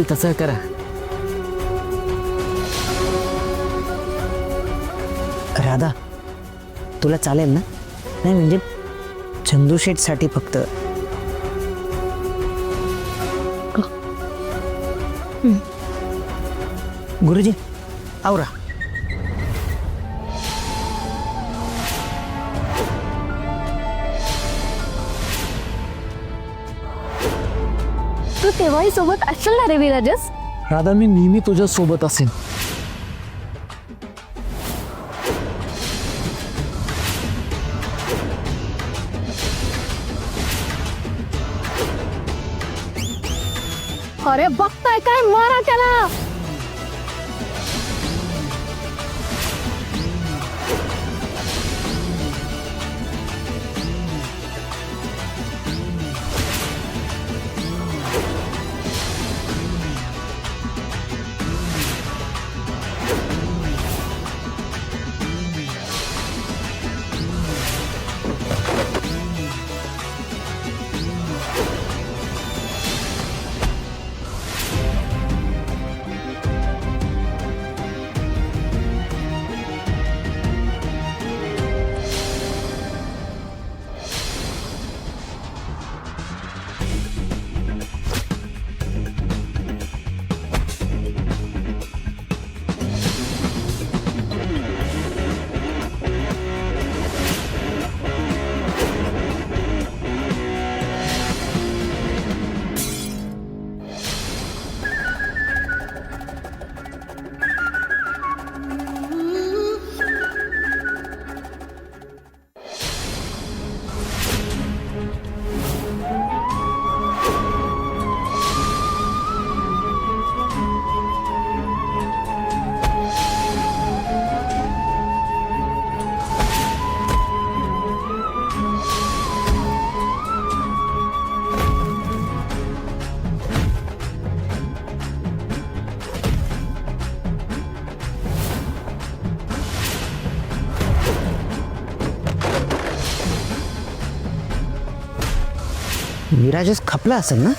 तसं करा. राधा तुला चालेल ना? नाही म्हणजे चंदू शेठसाठी फक्त. गुरुजी आवरा. तू तेव्हाही सोबत असशील ना रे विराजस? राधा मी नेहमी तुझ्या सोबत असेन. अरे बघताय काय, मारा त्याला. विराजस खपला असेल ना?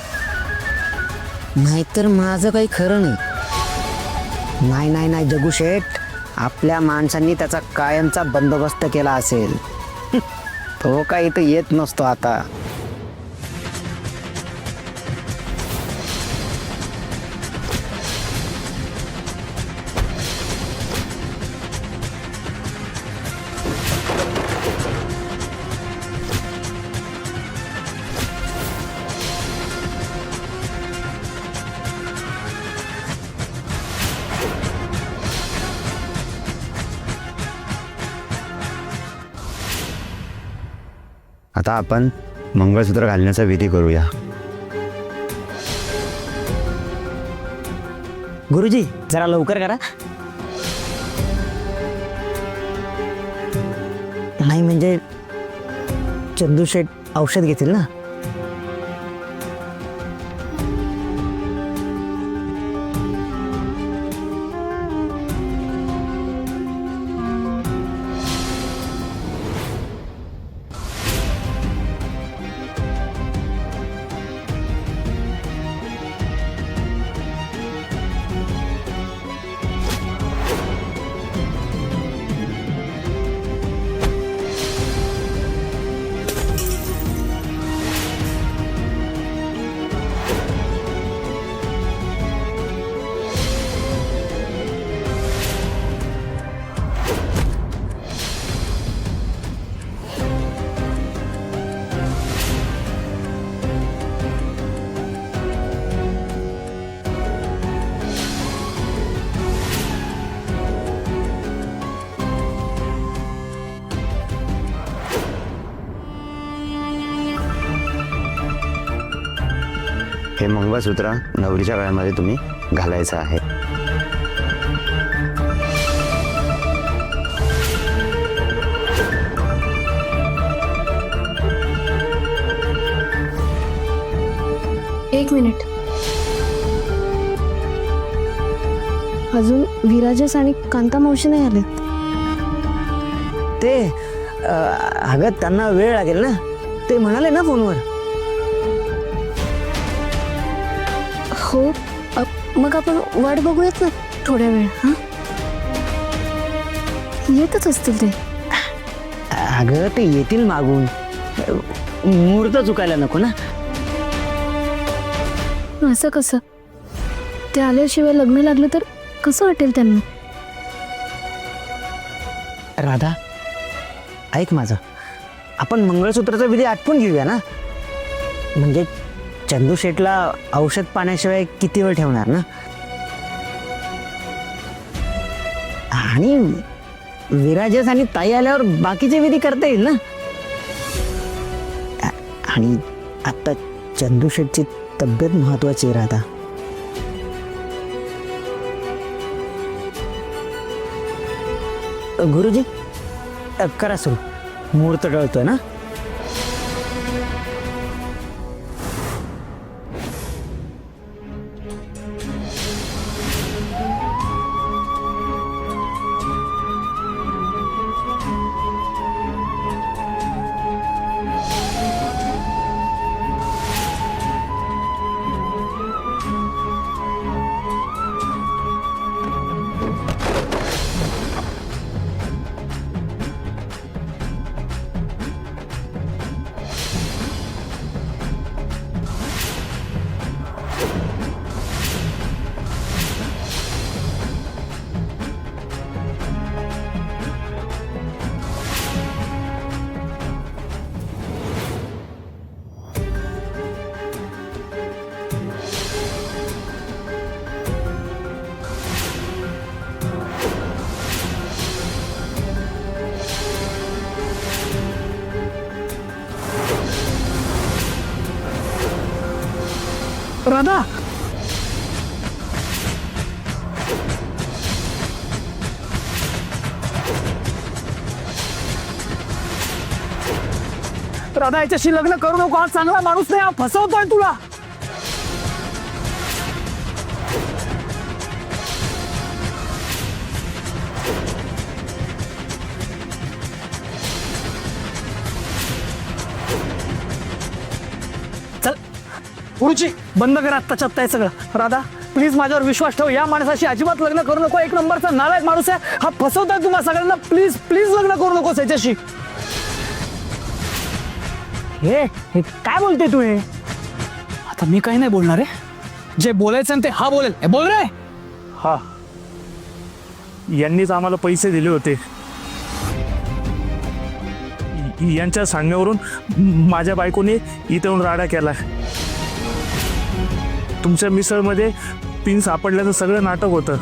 नाहीतर माझं काही खरं नाही. नाही नाही नाही जगू शेठ, आपल्या माणसांनी त्याचा कायमचा बंदोबस्त केला असेल. तो काही इथं येत नसतो आता. आता आपण मंगळसूत्र घालण्याचा विधी करूया. गुरुजी जरा लवकर करा. नाही म्हणजे चंदू शेठ औषध घेतील ना. हे मंगळसूत्र नवरीच्या गळ्यामध्ये तुम्ही घालायचं आहे. एक मिनिट. अजून विराजस आणि कांता मावशी नाही आलेत. ते अगं त्यांना वेळ लागेल ना. ते म्हणाले ना फोनवर. हो मग आपण वाट बघूयात ना थोड्या वेळ. हां, येतच असतील ते. अगं ते येतील मागून. मुहूर्त चुकायला नको ना. असं कसं? ते आल्याशिवाय लग्न लागलं तर कसं वाटेल त्यांना? राधा, ऐक माझं. आपण मंगळसूत्राचा विधी आटपून घेऊया ना. म्हणजे चंदू शेठला औषध पाण्याशिवाय किती वेळ ठेवणार ना. आणि विराजस आणि ताई आल्यावर बाकीचे विधी करता येईल ना. आणि आता चंदू शेठची तब्येत महत्वाची आहे राधा. गुरुजी, करा सुरू. मुहूर्त टळतोय ना. राधा, राधा याच्याशी लग्न करू नको. हा चांगला माणूस नाही, हा फसवतोय तुला. चल गुरुजी, बंद कर आत्ताच्या आत्ता हे सगळं. राधा प्लीज माझ्यावर विश्वास ठेव. या माणसाशी अजिबात लग्न करू नको. एक नंबरचा नालायक माणूस आहे हा. फसवतोय तुम्हाला सगळ्यांना. प्लीज प्लीज लग्न करू नकोस याच्याशी. हे हे काय बोलते तू? हे आता मी काही नाही बोलणार आहे. जे बोलायचं ना ते हा बोलेल. हे बोल रे. हा, यांनीच आम्हाला पैसे दिले होते. यांच्या सांगण्यावरून माझ्या बायकोने इथे येऊन राडा केला. तुमच्या मिसळमध्ये पिन सापडल्याचं सगळं नाटक होतं.